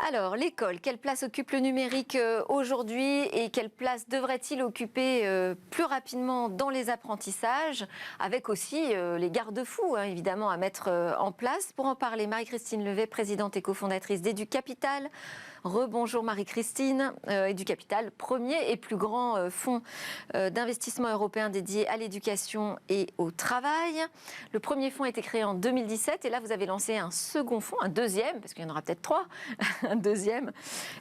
Alors, l'école, quelle place occupe le numérique aujourd'hui et quelle place devrait-il occuper plus rapidement dans les apprentissages, avec aussi les garde-fous, évidemment, à mettre en place. Pour en parler, Marie-Christine Levet, présidente et cofondatrice d'EduCapital. Rebonjour Marie-Christine. EduCapital, premier et plus grand fonds d'investissement européen dédié à l'éducation et au travail. Le premier fonds a été créé en 2017 et là, vous avez lancé un second fonds, un deuxième, parce qu'il y en aura peut-être trois, un deuxième,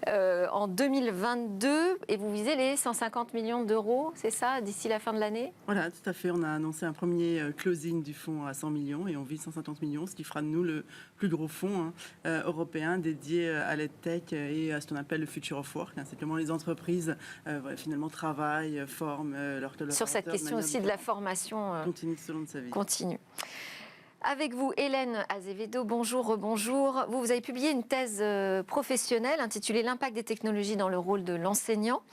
en 2022, et vous visez les 150 millions d'euros, c'est ça, d'ici la fin de l'année? Voilà, tout à fait. On a annoncé un premier closing du fonds à 100 millions et on vise 150 millions, ce qui fera de nous le plus gros fonds européen dédié à l'EdTech et à ce qu'on appelle le Future of Work. C'est comment les entreprises finalement travaillent, forment leurs collaborateurs. Sur cette question aussi de la formation continue tout au long de sa vie. Continue. Avec vous, Hélène Azevedo, bonjour, rebonjour. Vous avez publié une thèse professionnelle intitulée « L'impact des technologies dans le rôle de l'enseignant ».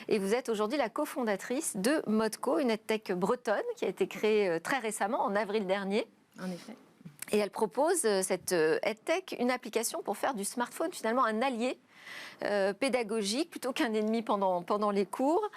Et vous êtes aujourd'hui la cofondatrice de Modco, une EdTech bretonne qui a été créée très récemment, en avril dernier. En effet. Et elle propose, cette EdTech, une application pour faire du smartphone finalement un allié pédagogique plutôt qu'un ennemi pendant les cours.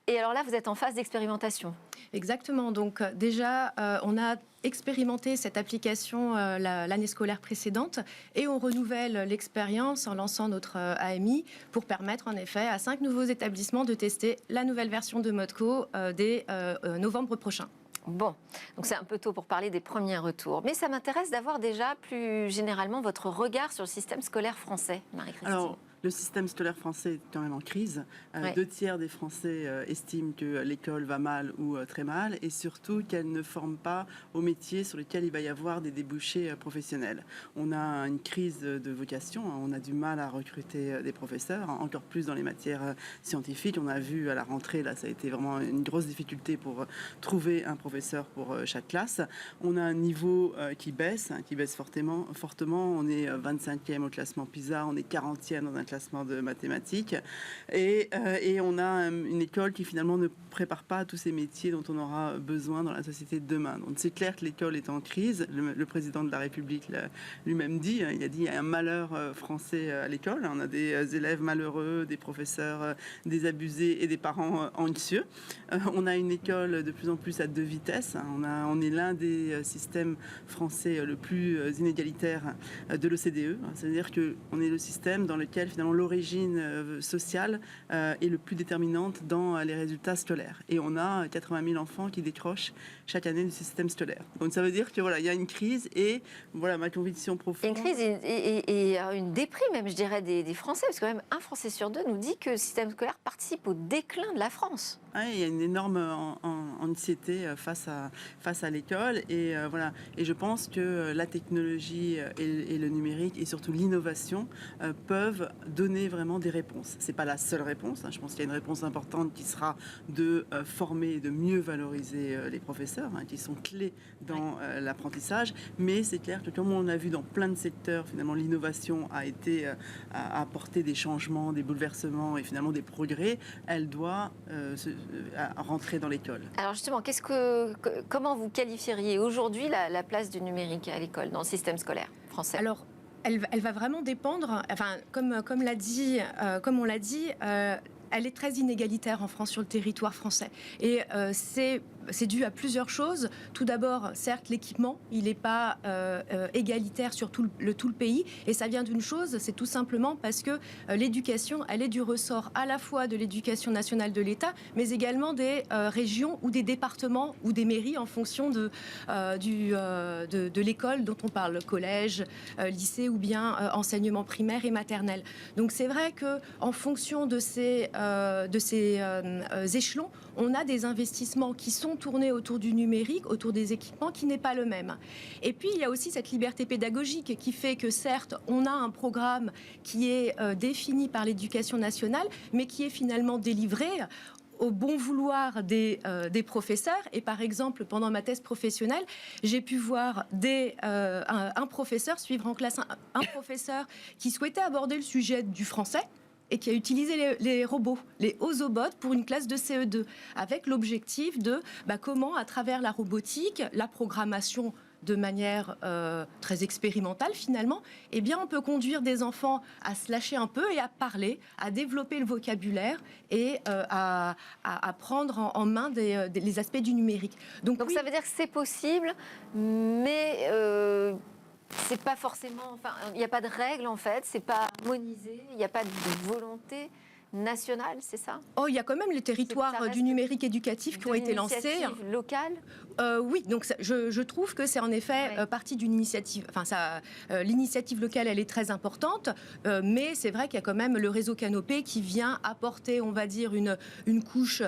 Et alors là, vous êtes en phase d'expérimentation. Exactement. Donc déjà, on a expérimenté cette application l'année scolaire précédente et on renouvelle l'expérience en lançant notre AMI pour permettre en effet à 5 nouveaux établissements de tester la nouvelle version de Modco dès novembre prochain. Bon, donc c'est un peu tôt pour parler des premiers retours. Mais ça m'intéresse d'avoir déjà plus généralement votre regard sur le système scolaire français, Marie-Christine. Alors, le système scolaire français est quand même en crise. 2/3 des Français estiment que l'école va mal ou très mal et surtout qu'elle ne forme pas aux métiers sur lesquels il va y avoir des débouchés professionnels. On a une crise de vocation, on a du mal à recruter des professeurs, encore plus dans les matières scientifiques. On a vu à la rentrée, là, ça a été vraiment une grosse difficulté pour trouver un professeur pour chaque classe. On a un niveau qui baisse fortement. On est 25e au classement PISA, on est 40e dans un classement de mathématiques et on a une école qui finalement ne prépare pas à tous ces métiers dont on aura besoin dans la société de demain. Donc c'est clair que l'école est en crise. Le président de la République l'a lui-même dit, il y a un malheur français à l'école. On a des élèves malheureux, des professeurs désabusés et des parents anxieux. On a une école de plus en plus à 2 vitesses. On est l'un des systèmes français le plus inégalitaire de l'OCDE. C'est-à-dire qu'on est le système dans lequel finalement l'origine sociale est le plus déterminante dans les résultats scolaires. Et on a 80 000 enfants qui décrochent chaque année du système scolaire. Donc ça veut dire que voilà, il y a une crise et voilà ma conviction profonde. Une crise et une déprime même, je dirais, des Français, parce que quand même un Français sur 2 nous dit que le système scolaire participe au déclin de la France. Oui, il y a une énorme anxiété face à l'école et voilà. Et je pense que la technologie et le numérique et surtout l'innovation peuvent donner vraiment des réponses. C'est pas la seule réponse. Je pense qu'il y a une réponse importante qui sera de former et de mieux valoriser les professeurs, qui sont clés dans l'apprentissage. Mais c'est clair que comme on a vu dans plein de secteurs, finalement l'innovation a apporté des changements, des bouleversements et finalement des progrès. Elle doit rentrer dans l'école. Alors justement, comment vous qualifieriez aujourd'hui la place du numérique à l'école, dans le système scolaire français? Alors, elle va vraiment dépendre, enfin, comme on l'a dit, elle est très inégalitaire en France sur le territoire français. Et c'est dû à plusieurs choses. Tout d'abord, certes, l'équipement, il n'est pas égalitaire sur tout le pays. Et ça vient d'une chose, c'est tout simplement parce que l'éducation, elle est du ressort à la fois de l'éducation nationale de l'État, mais également des régions ou des départements ou des mairies en fonction de l'école dont on parle, collège, lycée ou bien enseignement primaire et maternel. Donc c'est vrai qu'en fonction de ces échelons, on a des investissements qui sont tournés autour du numérique, autour des équipements, qui n'est pas le même. Et puis, il y a aussi cette liberté pédagogique qui fait que, certes, on a un programme qui est défini par l'éducation nationale, mais qui est finalement délivré au bon vouloir des professeurs. Et par exemple, pendant ma thèse professionnelle, j'ai pu voir un professeur suivre en classe un professeur qui souhaitait aborder le sujet du français, et qui a utilisé les robots, les Ozobots, pour une classe de CE2, avec l'objectif de comment, à travers la robotique, la programmation de manière très expérimentale finalement, eh bien on peut conduire des enfants à se lâcher un peu et à parler, à développer le vocabulaire et à prendre en main les aspects du numérique. Donc oui, ça veut dire que c'est possible, mais c'est pas forcément. Enfin, il n'y a pas de règles en fait, c'est pas harmonisé, il n'y a pas de volonté nationale, c'est ça? il y a quand même les territoires du numérique éducatif qui ont été lancés. Locale. Oui, donc je trouve que c'est en effet partie d'une initiative. Enfin, l'initiative locale, elle est très importante, mais c'est vrai qu'il y a quand même le réseau Canopé qui vient apporter, on va dire, une couche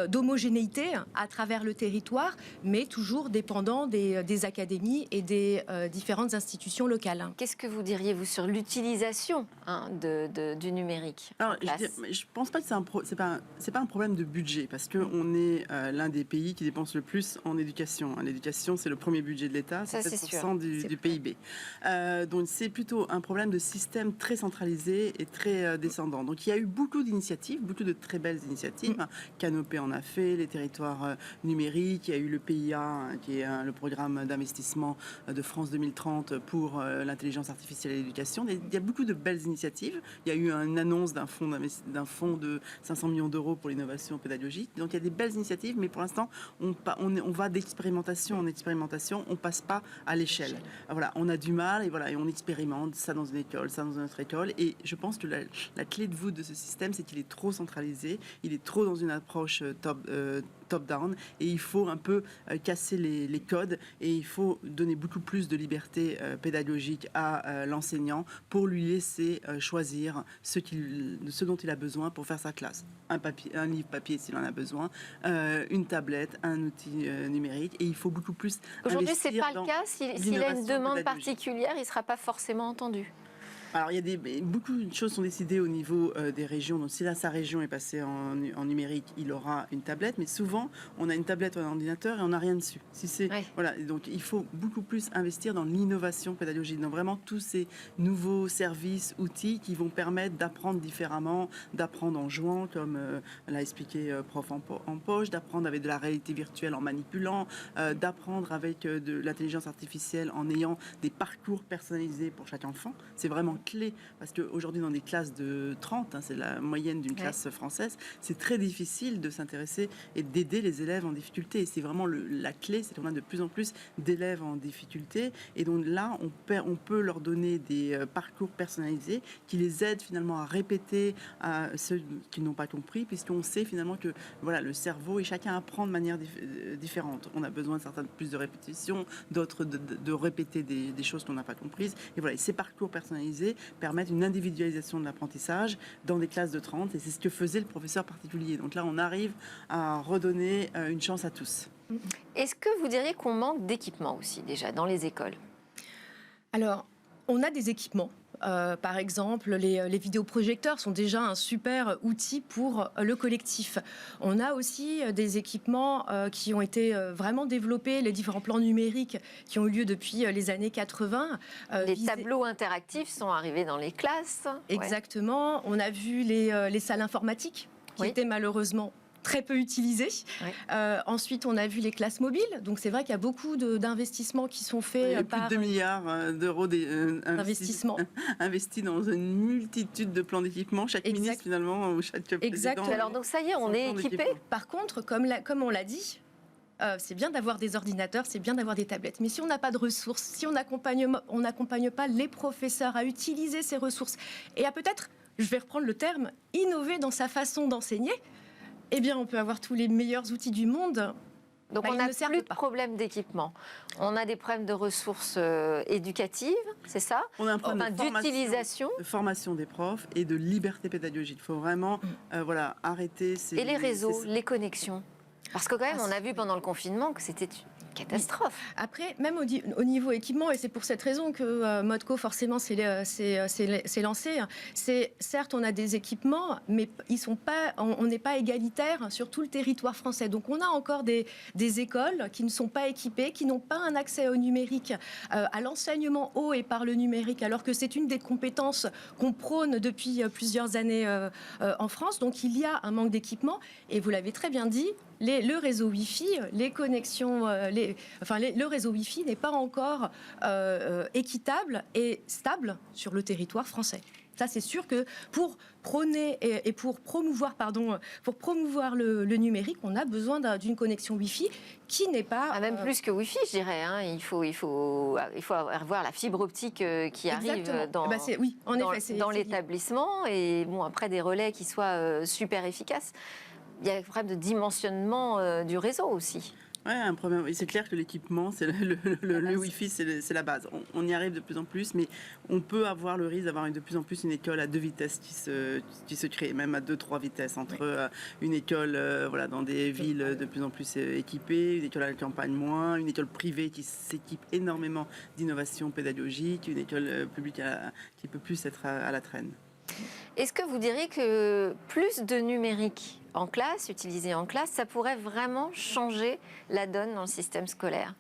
d'homogénéité à travers le territoire, mais toujours dépendant des académies et des différentes institutions locales. Qu'est-ce que vous diriez, vous, sur l'utilisation du numérique? Alors, je pense pas que c'est pas un problème de budget, parce qu'on est l'un des pays qui dépense le plus en éducation. L'éducation, c'est le premier budget de l'État, c'est 7% du PIB. Donc c'est plutôt un problème de système très centralisé et très descendant. Donc il y a eu beaucoup d'initiatives, beaucoup de très belles initiatives. Canopé en a fait, les territoires numériques, il y a eu le PIA, qui est le programme d'investissement de France 2030 pour l'intelligence artificielle et l'éducation. Il y a beaucoup de belles initiatives. Il y a eu une annonce d'un fonds de 500 millions d'euros pour l'innovation pédagogique. Donc il y a des belles initiatives, mais pour l'instant, on va d'expérimentation en expérimentation, on passe pas à l'échelle. Voilà, on a du mal et on expérimente ça dans une école, ça dans une autre école. Et je pense que la clé de voûte de ce système, c'est qu'il est trop centralisé, il est trop dans une approche top-down, et il faut un peu casser les codes, et il faut donner beaucoup plus de liberté pédagogique à l'enseignant pour lui laisser choisir ce dont il a besoin pour faire sa classe. Un livre papier s'il en a besoin, une tablette, un outil numérique, et il faut beaucoup plus Aujourd'hui, investir c'est pas le cas. S'il a une demande particulière, il ne sera pas forcément entendu. Alors, beaucoup de choses sont décidées au niveau des régions. Donc, si là, sa région est passée en numérique, il aura une tablette. Mais souvent, on a une tablette ou un ordinateur et on n'a rien dessus. Voilà. Donc, il faut beaucoup plus investir dans l'innovation pédagogique, dans vraiment tous ces nouveaux services, outils qui vont permettre d'apprendre différemment, d'apprendre en jouant, comme l'a expliqué Prof en poche, d'apprendre avec de la réalité virtuelle en manipulant, d'apprendre avec de l'intelligence artificielle en ayant des parcours personnalisés pour chaque enfant. C'est vraiment clé, parce qu'aujourd'hui dans des classes de 30, c'est la moyenne d'une classe française, c'est très difficile de s'intéresser et d'aider les élèves en difficulté. Et c'est vraiment la clé, c'est qu'on a de plus en plus d'élèves en difficulté, et donc là on peut leur donner des parcours personnalisés qui les aident finalement à répéter à ceux qui n'ont pas compris, puisqu'on sait finalement que voilà, le cerveau et chacun apprend de manière différente. On a besoin de certaines plus de répétitions, d'autres de répéter des choses qu'on n'a pas comprises, et voilà, et ces parcours personnalisés permettent une individualisation de l'apprentissage dans des classes de 30, et c'est ce que faisait le professeur particulier. Donc là, on arrive à redonner une chance à tous. Est-ce que vous diriez qu'on manque d'équipements aussi, déjà, dans les écoles? Alors, on a des équipements. Par exemple, les vidéoprojecteurs sont déjà un super outil pour le collectif. On a aussi des équipements qui ont été vraiment développés, les différents plans numériques qui ont eu lieu depuis les années 80. Les tableaux interactifs sont arrivés dans les classes. Exactement. Ouais. On a vu les salles informatiques qui étaient malheureusement très peu utilisées. Ensuite, on a vu les classes mobiles. Donc, c'est vrai qu'il y a beaucoup d'investissements qui sont faits. Il y a plus de 2 milliards d'euros d'investissements investis dans une multitude de plans d'équipement. Chaque ministre, finalement, ou chaque président. Alors, donc, ça y est, on est équipé. Par contre, comme on l'a dit, c'est bien d'avoir des ordinateurs, c'est bien d'avoir des tablettes. Mais si on n'a pas de ressources, si on n'accompagne pas les professeurs à utiliser ces ressources et à peut-être, je vais reprendre le terme, innover dans sa façon d'enseigner, eh bien, on peut avoir tous les meilleurs outils du monde. Donc, on n'a plus de problème d'équipement. On a des problèmes de ressources éducatives, c'est ça? On a un problème d'utilisation. De formation des profs et de liberté pédagogique. Il faut vraiment arrêter ces... Et les réseaux, les connexions. Parce que quand même, on a vu pendant le confinement que c'était une catastrophe. Après, même au niveau équipement, et c'est pour cette raison que Modco forcément s'est lancé, c'est certes on a des équipements, mais on n'est pas égalitaire sur tout le territoire français. Donc on a encore des écoles qui ne sont pas équipées, qui n'ont pas un accès au numérique, à l'enseignement haut et par le numérique, alors que c'est une des compétences qu'on prône depuis plusieurs années en France. Donc il y a un manque d'équipement, et vous l'avez très bien dit, le réseau Wi-Fi, les connexions, le réseau Wi-Fi n'est pas encore équitable et stable sur le territoire français. Ça, c'est sûr que pour prôner et pour promouvoir, le numérique, on a besoin d'une connexion Wi-Fi qui n'est pas... même plus que Wi-Fi, je dirais. Hein. Il faut avoir la fibre optique qui arrive dans l'établissement. Et bon, après, des relais qui soient super efficaces. Il y a un problème de dimensionnement du réseau aussi. Oui, un problème. C'est clair que l'équipement, le Wi-Fi, c'est la base. On y arrive de plus en plus, mais on peut avoir le risque d'avoir de plus en plus une école à 2 vitesses qui se crée, même à 2-3 vitesses, entre une école dans des villes de plus en plus équipées, une école à la campagne moins, une école privée qui s'équipe énormément d'innovation pédagogique, une école publique qui peut plus être à la traîne. Est-ce que vous diriez que plus de numérique en classe, utilisé en classe, ça pourrait vraiment changer la donne dans le système scolaire?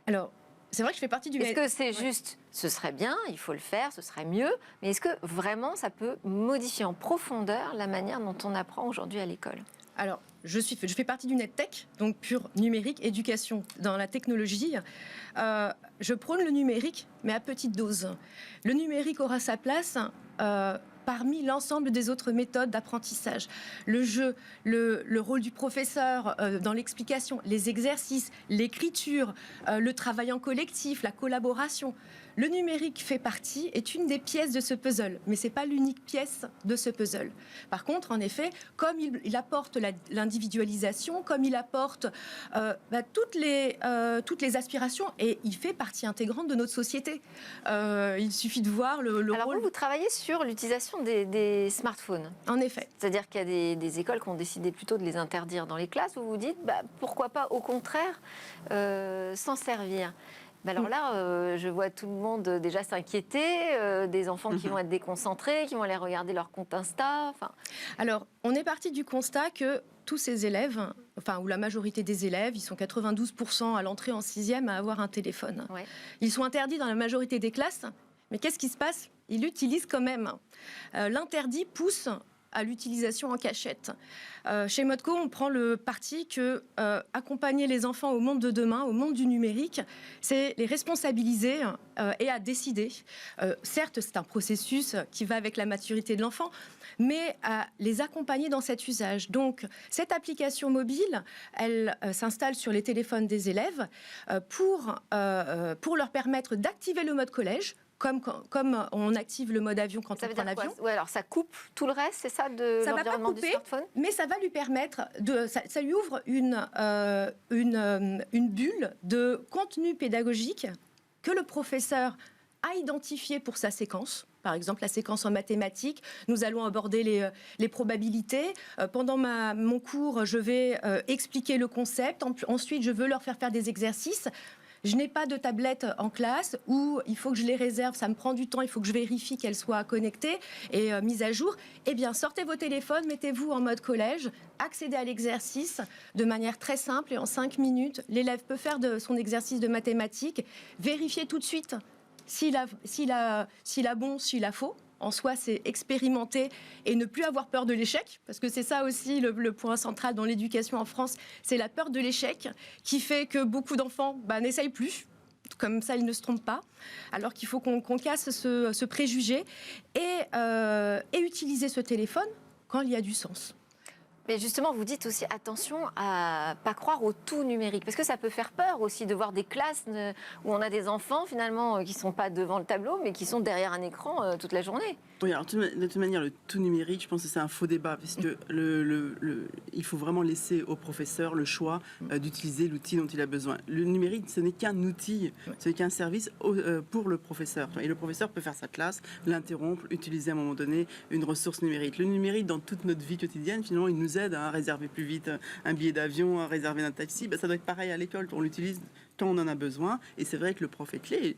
Alors, c'est vrai que je fais partie du... Est-ce que c'est juste, ce serait bien, il faut le faire, ce serait mieux, mais est-ce que vraiment ça peut modifier en profondeur la manière dont on apprend aujourd'hui à l'école? Alors, je fais partie du NetTech, donc pure numérique, éducation dans la technologie. Je prône le numérique, mais à petite dose. Le numérique aura sa place parmi l'ensemble des autres méthodes d'apprentissage. Le jeu, le rôle du professeur dans l'explication, les exercices, l'écriture, le travail en collectif, la collaboration. Le numérique est une des pièces de ce puzzle, mais ce n'est pas l'unique pièce de ce puzzle. Par contre, en effet, comme il apporte l'individualisation, comme il apporte toutes les aspirations, et il fait partie intégrante de notre société. Il suffit de voir le Alors rôle... vous travaillez sur l'utilisation des smartphones. En effet. C'est-à-dire qu'il y a des écoles qui ont décidé plutôt de les interdire dans les classes, où vous dites, pourquoi pas au contraire s'en servir. Alors là, je vois tout le monde déjà s'inquiéter, des enfants qui vont être déconcentrés, qui vont aller regarder leur compte Insta. Alors, on est parti du constat que tous ces élèves, ou la majorité des élèves, ils sont 92% à l'entrée en 6e à avoir un téléphone. Ouais. Ils sont interdits dans la majorité des classes, mais qu'est-ce qui se passe? Ils l'utilisent quand même. L'interdit pousse à l'utilisation en cachette. Chez Modco, on prend le parti que accompagner les enfants au monde de demain, au monde du numérique, c'est les responsabiliser et à décider. Certes, c'est un processus qui va avec la maturité de l'enfant, mais à les accompagner dans cet usage. Donc, cette application mobile, elle s'installe sur les téléphones des élèves pour leur permettre d'activer le mode collège, comme on active le mode avion quand on prend l'avion. Ouais, alors ça coupe tout le reste, c'est ça, de l'environnement du smartphone? Mais ça va lui permettre, ça lui ouvre une bulle de contenu pédagogique que le professeur a identifié pour sa séquence. Par exemple, la séquence en mathématiques, nous allons aborder les probabilités. Pendant mon cours, je vais expliquer le concept. Ensuite, je veux leur faire des exercices. Je n'ai pas de tablette en classe où il faut que je les réserve, ça me prend du temps, il faut que je vérifie qu'elles soient connectées et mises à jour. Eh bien, sortez vos téléphones, mettez-vous en mode collège, accédez à l'exercice de manière très simple et en 5 minutes, l'élève peut faire son exercice de mathématiques, vérifier tout de suite s'il a bon, s'il a faux. En soi, c'est expérimenter et ne plus avoir peur de l'échec, parce que c'est ça aussi le point central dans l'éducation en France, c'est la peur de l'échec qui fait que beaucoup d'enfants n'essayent plus. Comme ça, ils ne se trompent pas. Alors qu'il faut qu'on casse ce préjugé et utiliser ce téléphone quand il y a du sens. Mais justement, vous dites aussi attention à pas croire au tout numérique, parce que ça peut faire peur aussi de voir des classes où on a des enfants finalement qui sont pas devant le tableau, mais qui sont derrière un écran toute la journée. Oui, alors de toute manière, le tout numérique, je pense que c'est un faux débat, puisque il faut vraiment laisser au professeur le choix d'utiliser l'outil dont il a besoin. Le numérique, ce n'est qu'un outil, ce n'est qu'un service pour le professeur. Et le professeur peut faire sa classe, l'interrompre, utiliser à un moment donné une ressource numérique. Le numérique, dans toute notre vie quotidienne, finalement, il nous aide à réserver plus vite un billet d'avion, à réserver un taxi. Ça doit être pareil à l'école. On l'utilise quand on en a besoin. Et c'est vrai que le prof est clé.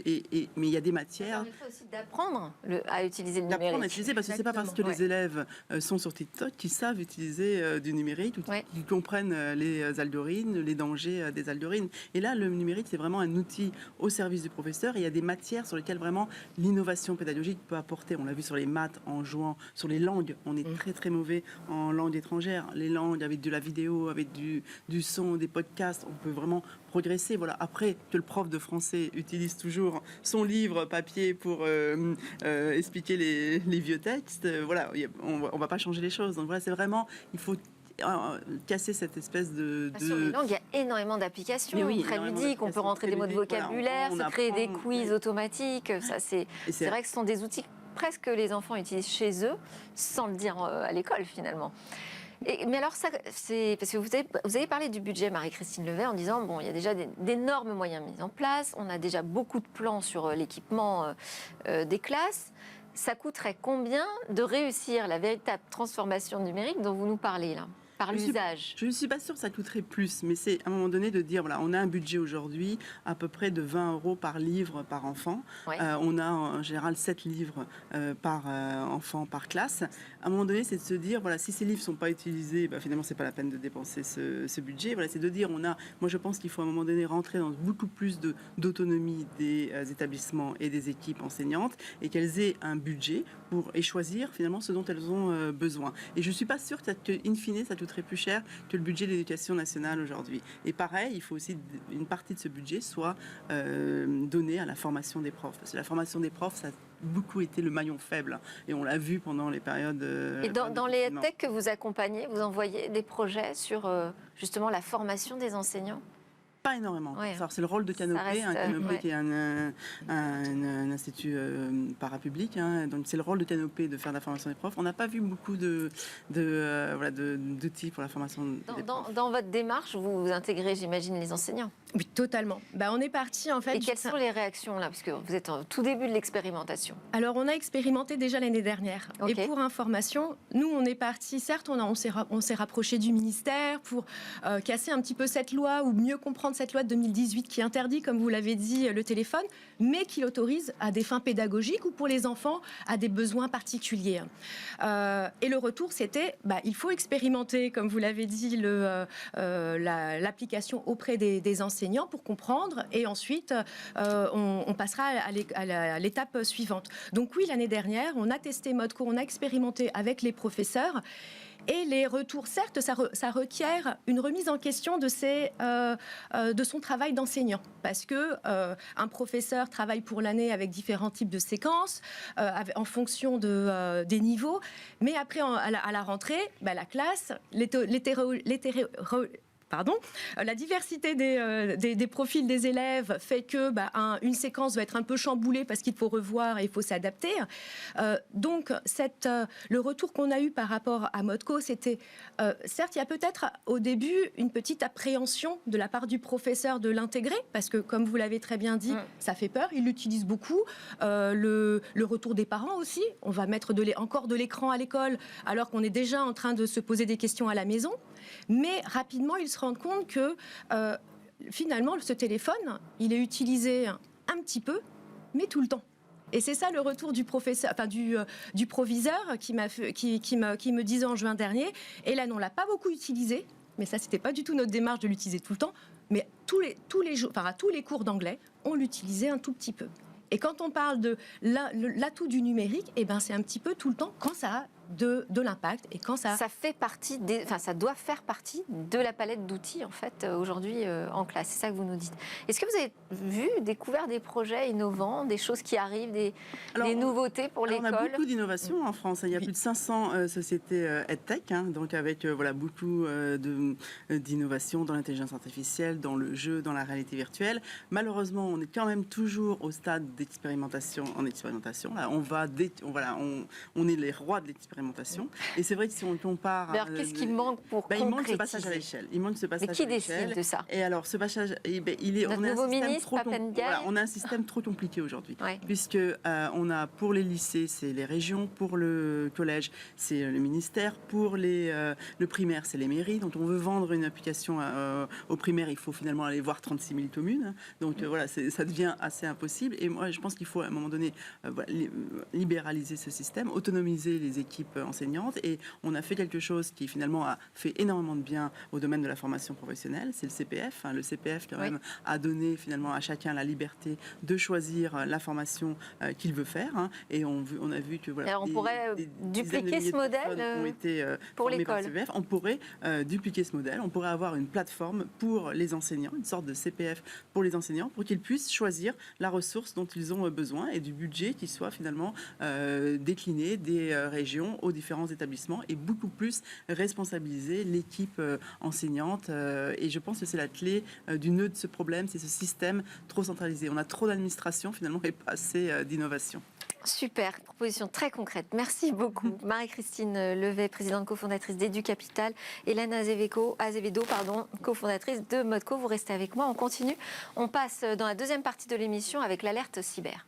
Mais il y a des matières... Ça permettrait aussi d'apprendre à utiliser le numérique. D'apprendre à utiliser, parce que c'est pas parce que les élèves sont sur TikTok qu'ils savent utiliser du numérique ou qu'ils comprennent les algorithmes, les dangers des algorithmes. Et là, le numérique, c'est vraiment un outil au service du professeur. Et il y a des matières sur lesquelles vraiment l'innovation pédagogique peut apporter. On l'a vu sur les maths, en jouant, sur les langues. On est très très mauvais en langue étrangère. Les langues avec de la vidéo, avec du son, des podcasts, on peut vraiment progresser. Voilà. Après, que le prof de français utilise toujours son livre papier pour expliquer les vieux textes, voilà, on va pas changer les choses. Donc voilà, c'est vraiment, il faut casser cette espèce de... Sur les langues, il y a énormément d'applications très ludiques. On peut rentrer des mots de vocabulaire, se créer des quiz automatiques. Ça, c'est vrai que ce sont des outils que presque les enfants utilisent chez eux, sans le dire à l'école finalement. Mais alors, c'est parce que vous avez parlé du budget, Marie-Christine Levet, en disant bon, il y a déjà d'énormes moyens mis en place, on a déjà beaucoup de plans sur l'équipement des classes. Ça coûterait combien de réussir la véritable transformation numérique dont vous nous parlez là ? Par l'usage. Je ne suis pas sûre que ça coûterait plus, mais c'est à un moment donné de dire, voilà, on a un budget aujourd'hui à peu près de 20 € par livre par enfant. Ouais. On a en général 7 livres par enfant par classe. À un moment donné, c'est de se dire, voilà, si ces livres ne sont pas utilisés, finalement, ce n'est pas la peine de dépenser ce budget. Voilà, c'est de dire, moi je pense qu'il faut à un moment donné rentrer dans beaucoup plus d'autonomie des établissements et des équipes enseignantes et qu'elles aient un budget et choisir finalement ce dont elles ont besoin. Et je ne suis pas sûre qu'in fine, ça coûterait plus cher que le budget de l'éducation nationale aujourd'hui. Et pareil, il faut aussi une partie de ce budget soit donnée à la formation des profs. Parce que la formation des profs, ça a beaucoup été le maillon faible. Et on l'a vu pendant les périodes... Et dans les EdTech que vous accompagnez, vous envoyez des projets sur justement la formation des enseignants ? Pas énormément. Ouais. C'est le rôle de Canopé, Canopé qui est un institut parapublic. Donc c'est le rôle de Canopé de faire de la formation des profs. On n'a pas vu beaucoup d'outils pour la formation des profs. Dans votre démarche, vous intégrez, j'imagine, les enseignants. Oui, totalement. On est parti en fait. Et quelles sont les réactions là, parce que vous êtes au tout début de l'expérimentation. Alors on a expérimenté déjà l'année dernière. Okay. Et pour information, nous on est parti. Certes, on s'est rapproché du ministère pour casser un petit peu cette loi ou mieux comprendre cette loi de 2018 qui interdit, comme vous l'avez dit, le téléphone, mais qui l'autorise à des fins pédagogiques ou pour les enfants à des besoins particuliers. Et le retour, c'était, il faut expérimenter, comme vous l'avez dit, l'application auprès des enseignants pour comprendre, et ensuite on passera à l'étape suivante. Donc oui, l'année dernière, on a testé Modco, on a expérimenté avec les professeurs. Et les retours, certes, ça requiert une remise en question de son travail d'enseignant. Parce que un professeur travaille pour l'année avec différents types de séquences, en fonction des niveaux. Mais après, à la rentrée, la classe, la diversité des profils des élèves fait que une séquence va être un peu chamboulée parce qu'il faut revoir et il faut s'adapter. Donc, le retour qu'on a eu par rapport à Modco, c'était, certes, il y a peut-être au début une petite appréhension de la part du professeur de l'intégrer, parce que, comme vous l'avez très bien dit, ça fait peur, il l'utilise beaucoup. Le retour des parents aussi, on va mettre encore de l'écran à l'école, alors qu'on est déjà en train de se poser des questions à la maison. Mais rapidement, ils se rendent compte que finalement, ce téléphone, il est utilisé un petit peu, mais tout le temps. Et c'est ça le retour du professeur, du proviseur qui me disait en juin dernier. Et là, on l'a pas beaucoup utilisé, mais ça, c'était pas du tout notre démarche de l'utiliser tout le temps. Mais tous les jours, à tous les cours d'anglais, on l'utilisait un tout petit peu. Et quand on parle de l'atout du numérique, c'est un petit peu tout le temps quand ça a de l'impact et quand ça fait partie ça doit faire partie de la palette d'outils en fait aujourd'hui en classe. C'est ça que vous nous dites. Est-ce que vous avez découvert des projets innovants, des choses qui arrivent, des nouveautés pour l'école? On a beaucoup d'innovations en France. Il y a plus de 500 sociétés EdTech, donc avec beaucoup d'innovations dans l'intelligence artificielle, dans le jeu, dans la réalité virtuelle. Malheureusement, on est quand même toujours au stade d'expérimentation. Là, on est les rois de l'expérimentation. d'expérimentation. Et c'est vrai que si on compare... Alors, qu'est-ce qui manque pour concrétiser? Il manque ce passage à l'échelle. Il manque ce passage Mais qui à l'échelle. décide de ça? Et alors, ce passage, Notre nouveau ministre, voilà, on a un système trop compliqué aujourd'hui. Ouais. Puisque on a pour les lycées, c'est les régions, pour le collège, c'est le ministère, pour le primaire, c'est les mairies. Donc, on veut vendre une application au primaire, il faut finalement aller voir 36 000 communes. Donc, voilà, ça devient assez impossible. Et moi, je pense qu'il faut à un moment donné libéraliser ce système, autonomiser les équipes enseignantes. Et on a fait quelque chose qui finalement a fait énormément de bien au domaine de la formation professionnelle, c'est le CPF. Le CPF quand même a donné finalement à chacun la liberté de choisir la formation qu'il veut faire. Et on a vu que voilà. Alors on pourrait dupliquer ce modèle pour l'école. On pourrait dupliquer ce modèle. On pourrait avoir une plateforme pour les enseignants, une sorte de CPF pour les enseignants, pour qu'ils puissent choisir la ressource dont ils ont besoin et du budget qui soit finalement décliné des régions aux différents établissements et beaucoup plus responsabiliser l'équipe enseignante. Et je pense que c'est la clé du nœud de ce problème, c'est ce système trop centralisé. On a trop d'administration finalement et pas assez d'innovation. Super, proposition très concrète. Merci beaucoup. Marie-Christine Levet, présidente cofondatrice d'EduCapital, Hélène Azevedo, cofondatrice de Modco. Vous restez avec moi, on continue. On passe dans la deuxième partie de l'émission avec l'alerte cyber.